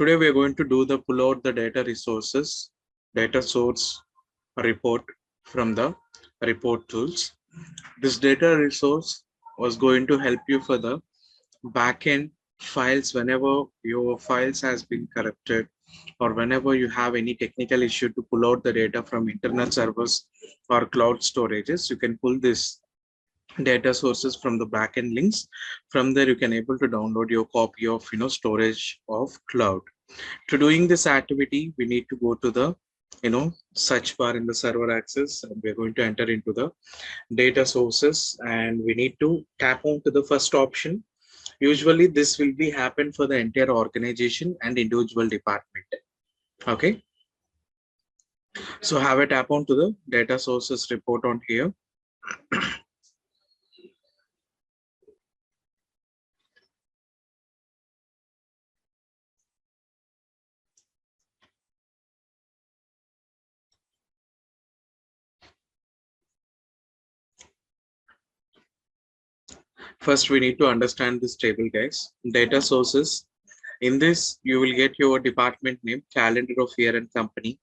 Today we are going to do the pull out the data resources, data source report from the report tools. This data resource was going to help you for the backend files whenever your files has been corrupted or whenever you have any technical issue to pull out the data from internet servers or cloud storages. You can pull this data sources from the backend links. From there you can able to download your copy of storage of cloud. To doing this activity we need to go to the search bar in the server access, and we're going to enter into the data sources, and we need to tap on to the first option. Usually this will be happen for the entire organization and individual department. Okay, so have a tap on to the data sources report on here. First, we need to understand this table, guys. Data sources. In this, you will get your department name, calendar of year and company,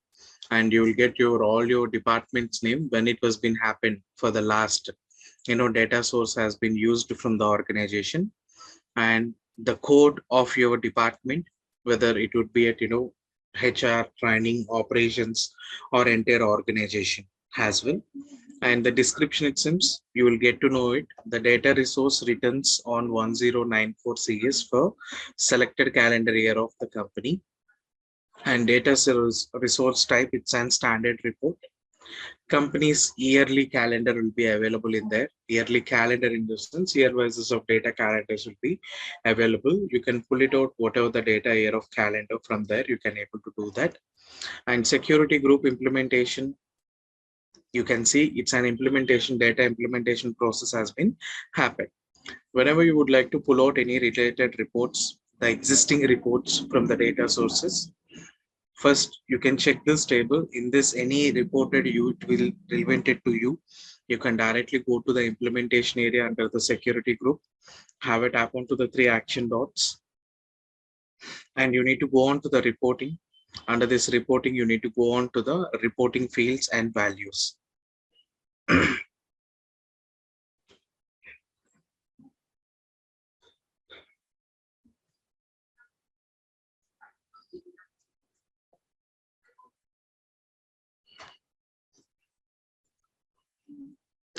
and you will get your all your department's name when it was been happened for the last, data source has been used from the organization, and the code of your department, whether it would be at, HR, training, operations, or entire organization as well. And the description it seems you will get to know it. The data resource returns on 1094 CS for selected calendar year of the company, and data resource type it's an standard report. Company's yearly calendar will be available in there. Yearly calendar in the sense year basis of data calendars will be available. You can pull it out whatever the data year of calendar from there. You can able to do that. And security group implementation, you can see it's an implementation, data implementation process has been happened. Whenever you would like to pull out any related reports, the existing reports from the data sources, first you can check this table. In this, any reported you it will relevant it to you. You can directly go to the implementation area under the security group, have a tap onto the three action dots, and you need to go on to the reporting. Under this reporting, you need to go on to the reporting fields and values.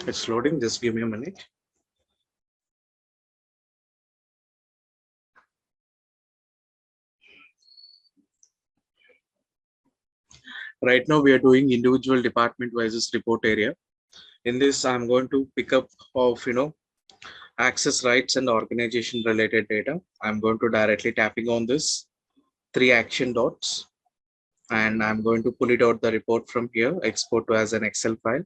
It's loading, just give me a minute. Right now we are doing individual department wise report area. In this, I'm going to pick up of access rights and organization related data. I'm going to directly tapping on this three action dots, and I'm going to pull it out the report from here, export to as an Excel file.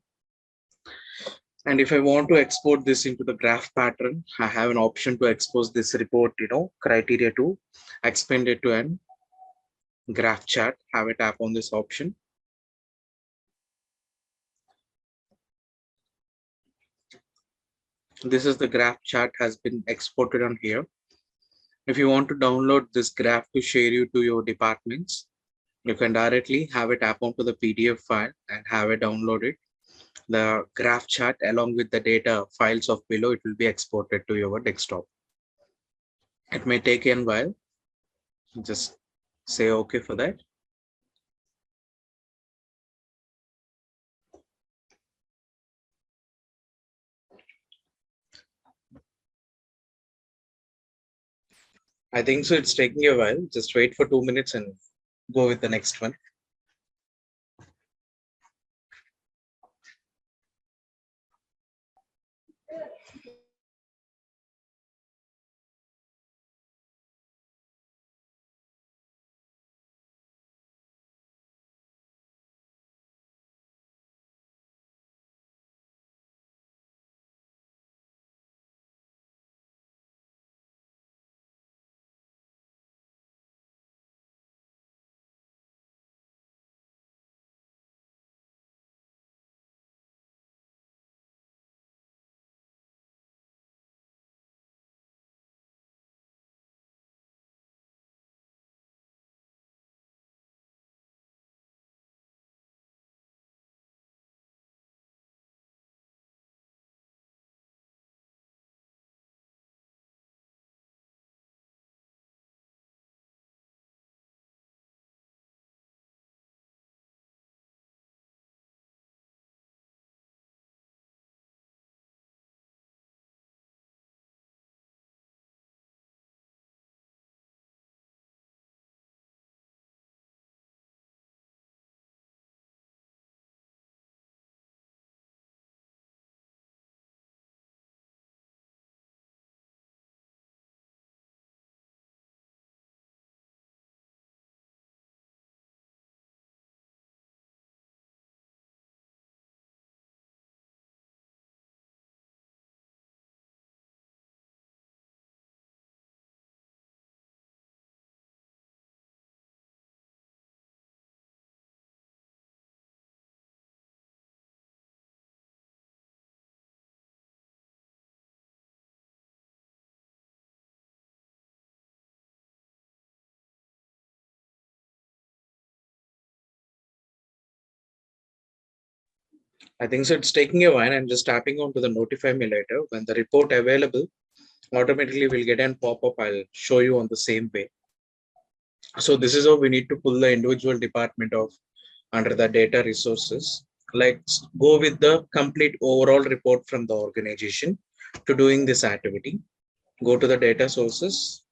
And if I want to export this into the graph pattern, I have an option to expose this report, criteria to expand it to an graph chart. Have a tap on this option. This is the graph chart has been exported on here. If you want to download this graph to share you to your departments, you can directly have it tap onto the PDF file and have it download it. The graph chart along with the data files of below, it will be exported to your desktop. It may take a while. Just say okay for that. I think so. It's taking a while. Just wait for 2 minutes and go with the next one. I think so. It's taking a while. I'm just tapping onto the notify me later. When the report available, automatically we'll get an pop-up. I'll show you on the same way. So this is how we need to pull the individual department of under the data resources. Let's go with the complete overall report from the organization to doing this activity. Go to the data sources,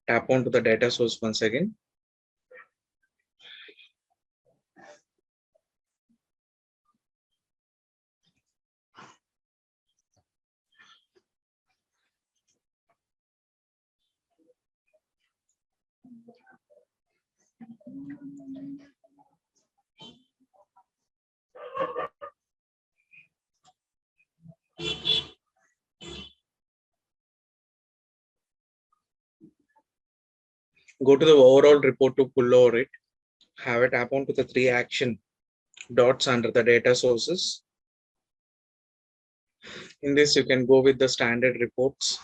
tap onto the data source once again. Go to the overall report to pull over it. Have it tap onto the 3 action dots under the data sources. In this, you can go with the standard reports.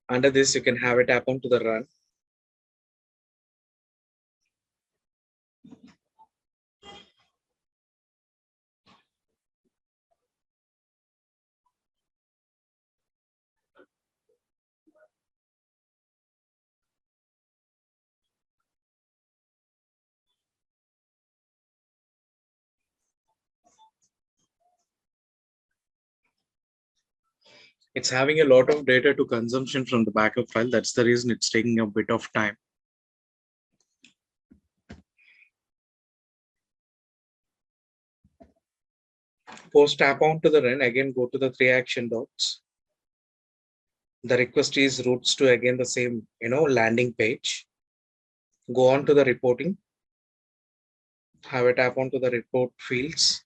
Under this, you can have it tap onto the run. It's having a lot of data to consumption from the backup file. That's the reason it's taking a bit of time. Post tap on to the run, again go to the 3 action dots. The request is routes to again the same, landing page. Go on to the reporting. Have a tap onto the report fields.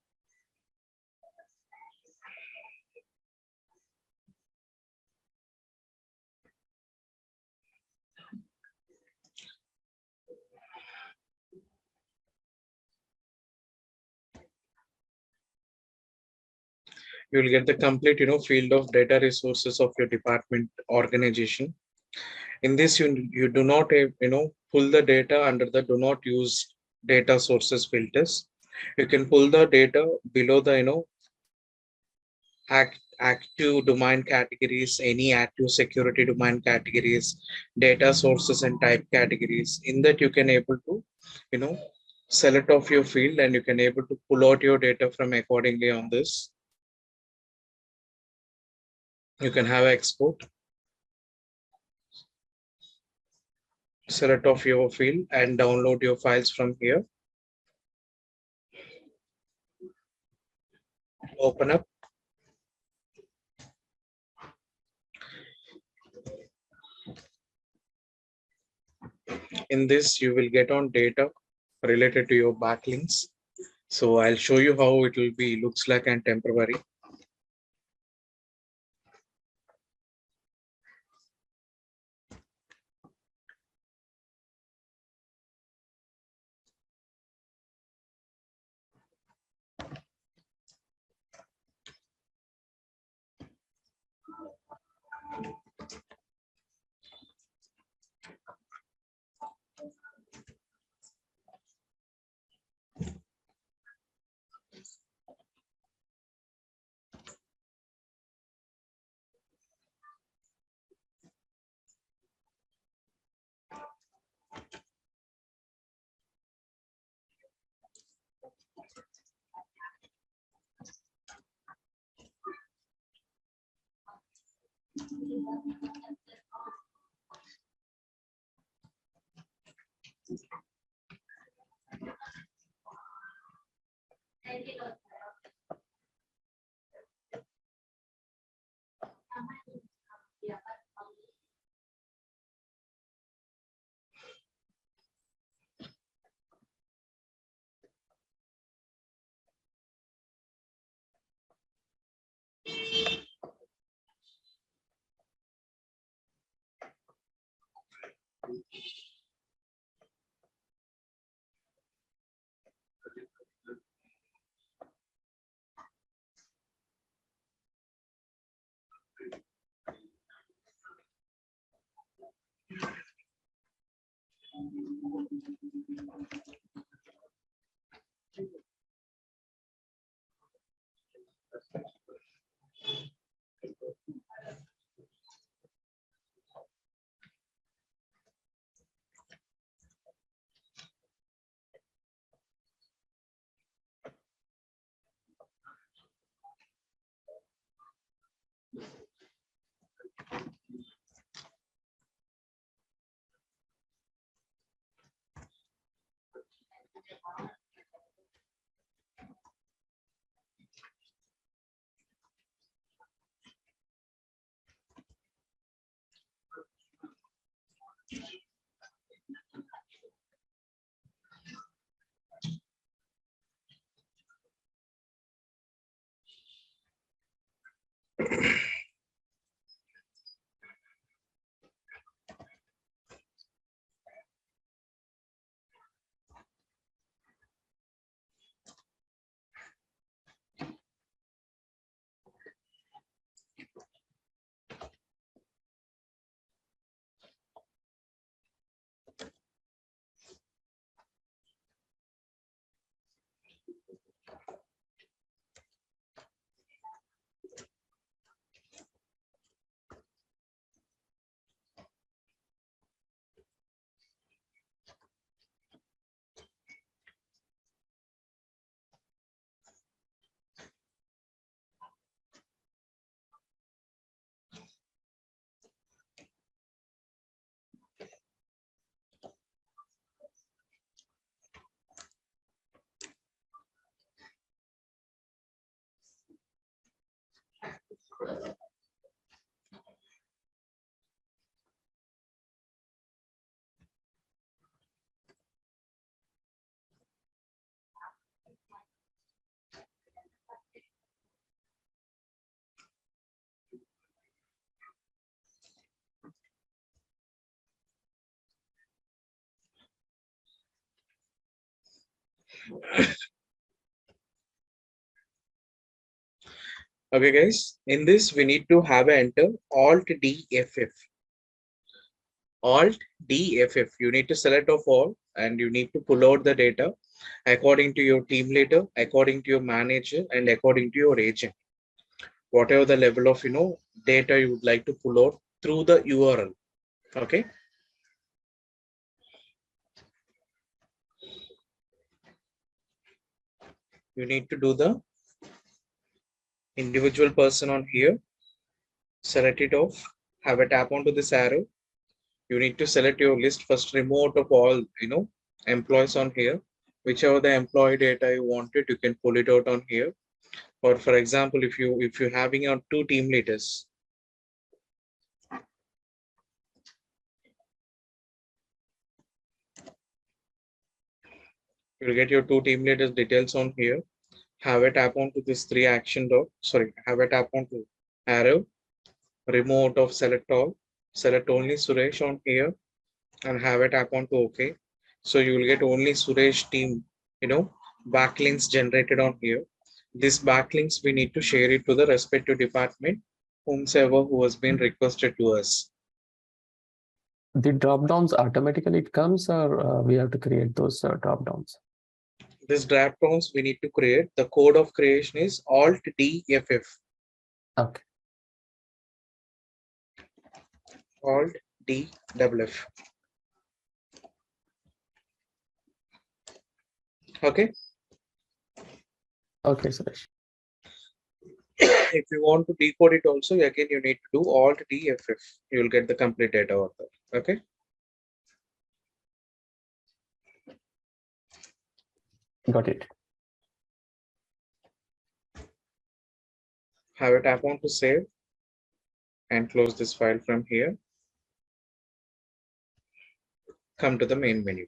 You will get the complete, field of data resources of your department organization. In this, you do not, pull the data under the do not use data sources filters. You can pull the data below the, active domain categories, any active security domain categories, data sources and type categories. In that, you can able to, select off your field and you can able to pull out your data from accordingly on this. You can have export, select off your field and download your files from here. Open up. In this, you will get on data related to your backlinks. So I'll show you how it will be looks like and temporary. Okay, guys, in this we need to have enter Alt DFF. Alt DFF. You need to select of all and you need to pull out the data according to your team leader, according to your manager, and according to your agent. Whatever the level of data you would like to pull out through the URL. Okay. You need to do the individual person on here. Select it off. Have a tap onto this arrow. You need to select your list first. Remove of all employees on here. Whichever the employee data you wanted, you can pull it out on here. Or for example, if you're having your two team leaders, you'll get your two team leaders details on here. Have a tap onto this three action dot. Sorry, have a tap onto arrow. Remove out of select all. Select only Suresh on here and have a tap onto OK. So you will get only Suresh team, backlinks generated on here. These backlinks we need to share it to the respective department, whomsoever who has been requested to us. The drop downs automatically it comes, or we have to create those drop downs? This drop downs we need to create. The code of creation is Alt DFF. Okay. Alt DFF. Okay. Okay, Suresh. If you want to decode it also, again you need to do Alt DFF. You will get the complete data out there. Okay. Got it. Have a tap on to save and close this file from here. Come to the main menu.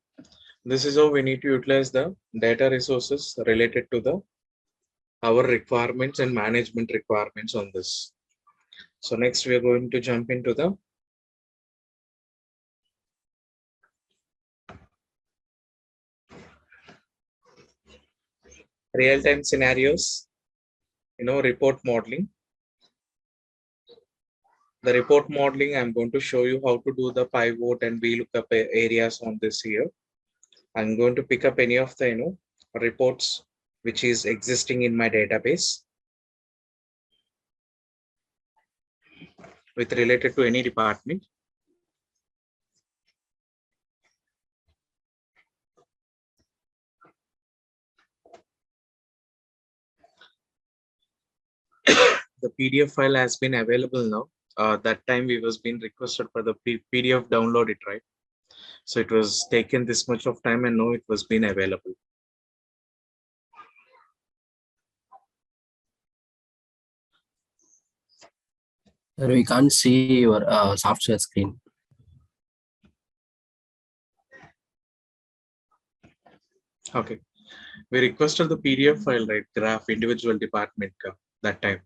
This is how we need to utilize the data resources related to our requirements and management requirements on this. So next we are going to jump into the real-time scenarios, report modeling. The report modeling, I'm going to show you how to do the pivot and VLOOKUP areas on this here. I'm going to pick up any of the reports which is existing in my database with related to any department. The PDF file has been available now. That time we was being requested for the PDF download it, right? So it was taken this much of time and now it was been available. We can't see your software screen. Okay. We requested the PDF file, right? Graph individual department that time.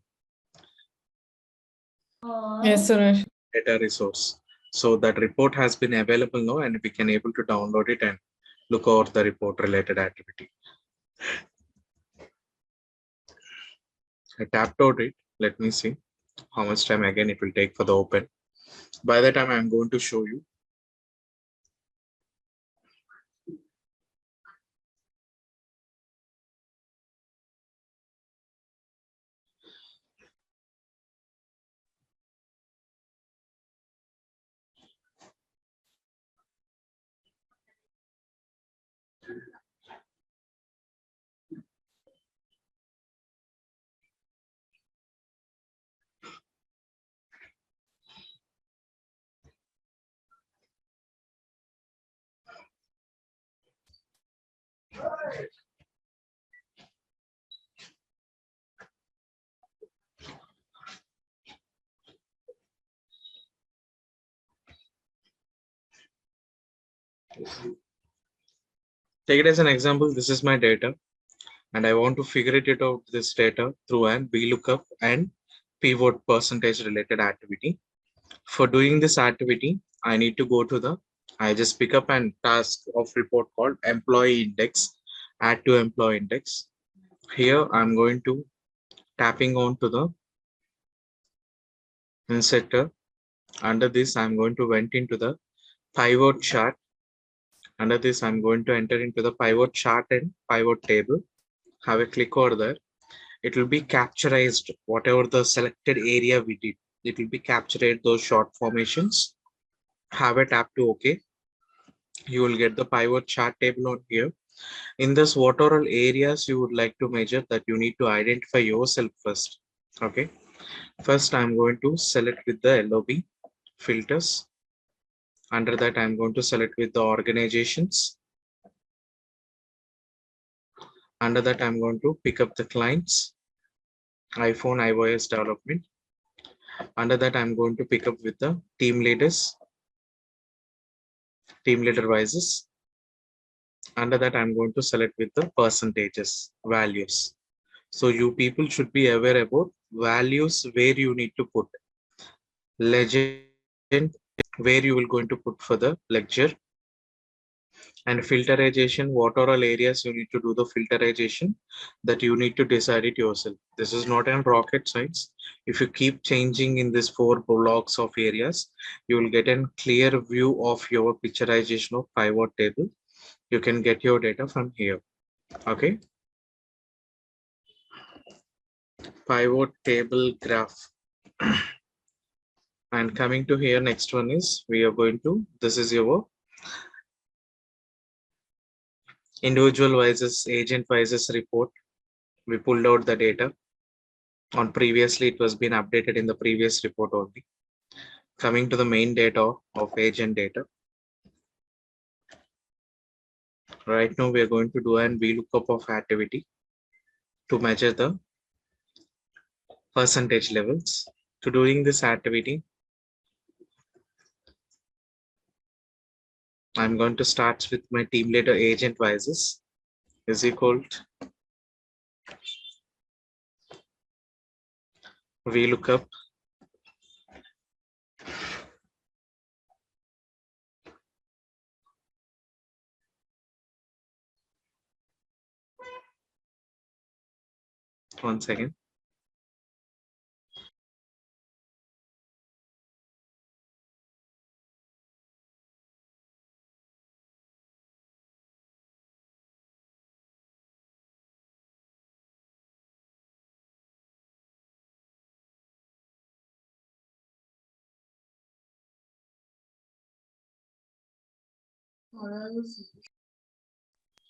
Yes, Suresh. Data resource. So that report has been available now and we can able to download it and look over the report related activity. I tapped out it. Let me see how much time again it will take for the open. By the time I'm going to show you. Take it as an example. This is my data and I want to figure it out this data through an VLOOKUP and pivot percentage related activity. For doing this activity, I need to go to I just pick up an task of report called employee index add to employee index. Here I'm going to tapping on to the inserter. Under this, I'm going to went into the pivot chart. Under this, I'm going to enter into the pivot chart and pivot table. Have a click over there. It will be capturized, whatever the selected area we did. It will be captured those short formations. Have a tap to OK. You will get the pivot chart table on here. In this, what are all areas you would like to measure, that you need to identify yourself first. Okay. First, I'm going to select with the LOB filters. Under that, I'm going to select with the organizations. Under that, I'm going to pick up the clients, iPhone, iOS development. Under that, I'm going to pick up with the team leaders, team leader vices. Under that, I'm going to select with the percentages, values. So you people should be aware about values where you need to put legend, where you will going to put for the lecture, and filterization, what are all areas you need to do the filterization, that you need to decide it yourself. This is not an rocket science. If you keep changing in this 4 blocks of areas, you will get a clear view of your picturization of pivot table. You can get your data from here. Okay. Pivot table graph. And coming to here, next one is we are going to, this is your individual vices, agent vices report. We pulled out the data on previously, it was been updated in the previous report only. Coming to the main data of agent data. Right now we are going to do an VLOOKUP of activity to measure the percentage levels. To doing this activity, I'm going to start with my team leader agent vices is equal to VLOOKUP one second.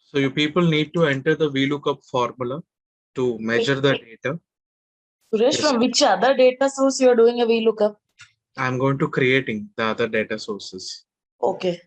So you people need to enter the VLOOKUP formula to measure the data. Suresh, Yes. from which other data source you are doing a VLOOKUP? I'm going to creating the other data sources. Okay.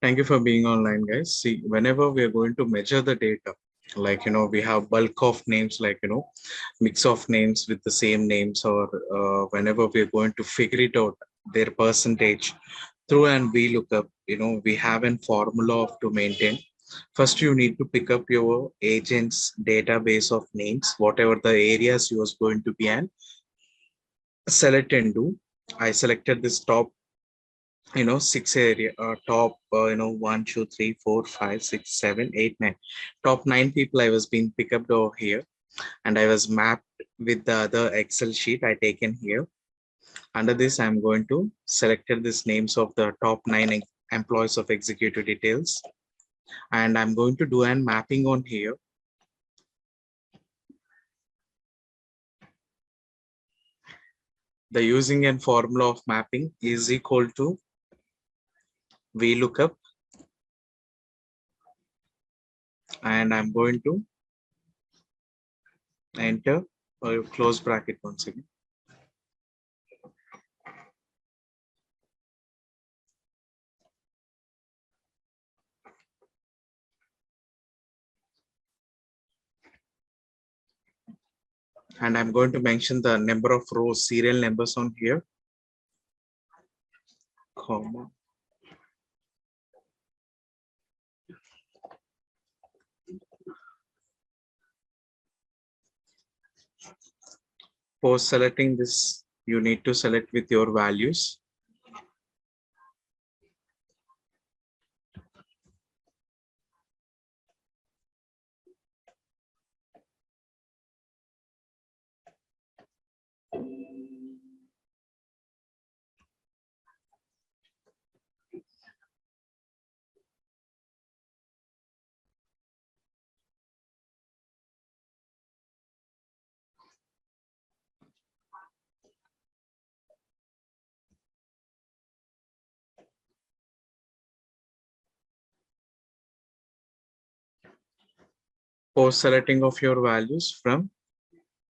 Thank you for being online, guys. See, whenever we are going to measure the data, like, we have bulk of names, like, mix of names with the same names, or whenever we are going to figure it out, their percentage, through and VLOOKUP, we have a formula to maintain. First, you need to pick up your agent's database of names, whatever the areas you was going to be and select and do. I selected this top, 6 area, top, 1, 2, 3, 4, 5, 6, 7, 8, 9. Top 9 people I was being picked up over here, and I was mapped with the other Excel sheet I taken here. Under this, I'm going to selected this names of the top 9 employees of executive details, and I'm going to do an mapping on here. The using and formula of mapping is equal to VLOOKUP, and I'm going to enter or close bracket once again. And I'm going to mention the number of rows, serial numbers on here, comma. For selecting this, you need to select with your values. For selecting of your values from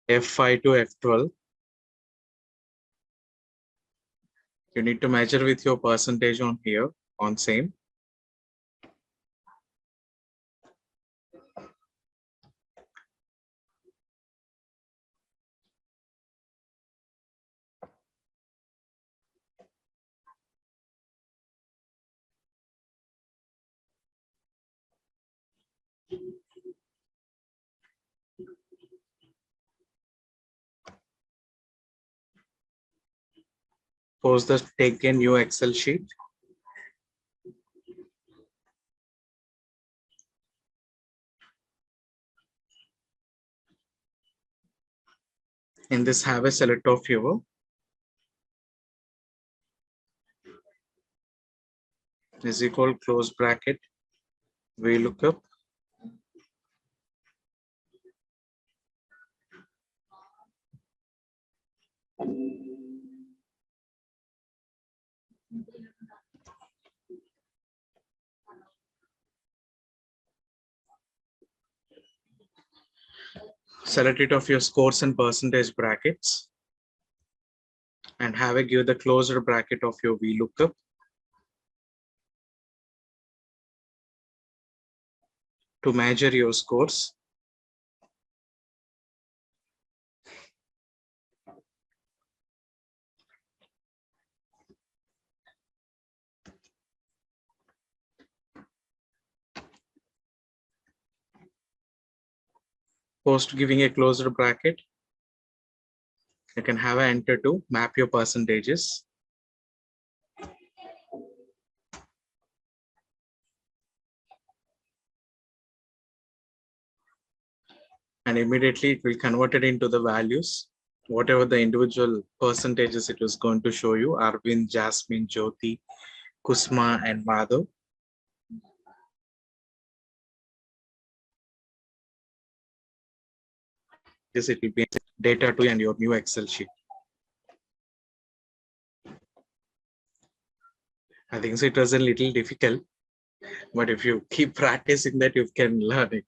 F5 to F12, you need to measure with your percentage on here on same. Suppose that take a new Excel sheet. In this, have a select of your is equal close bracket, VLOOKUP, select it of your scores and percentage brackets, and have a give the closer bracket of your VLOOKUP. To measure your scores. Post giving a closer bracket, you can have an enter to map your percentages. And immediately it will convert it into the values, whatever the individual percentages it was going to show you: Arvind, Jasmine, Jyoti, Kusma, and Madhav. This it will be data to and your new Excel sheet. I think so it was a little difficult, but if you keep practicing that, you can learn it.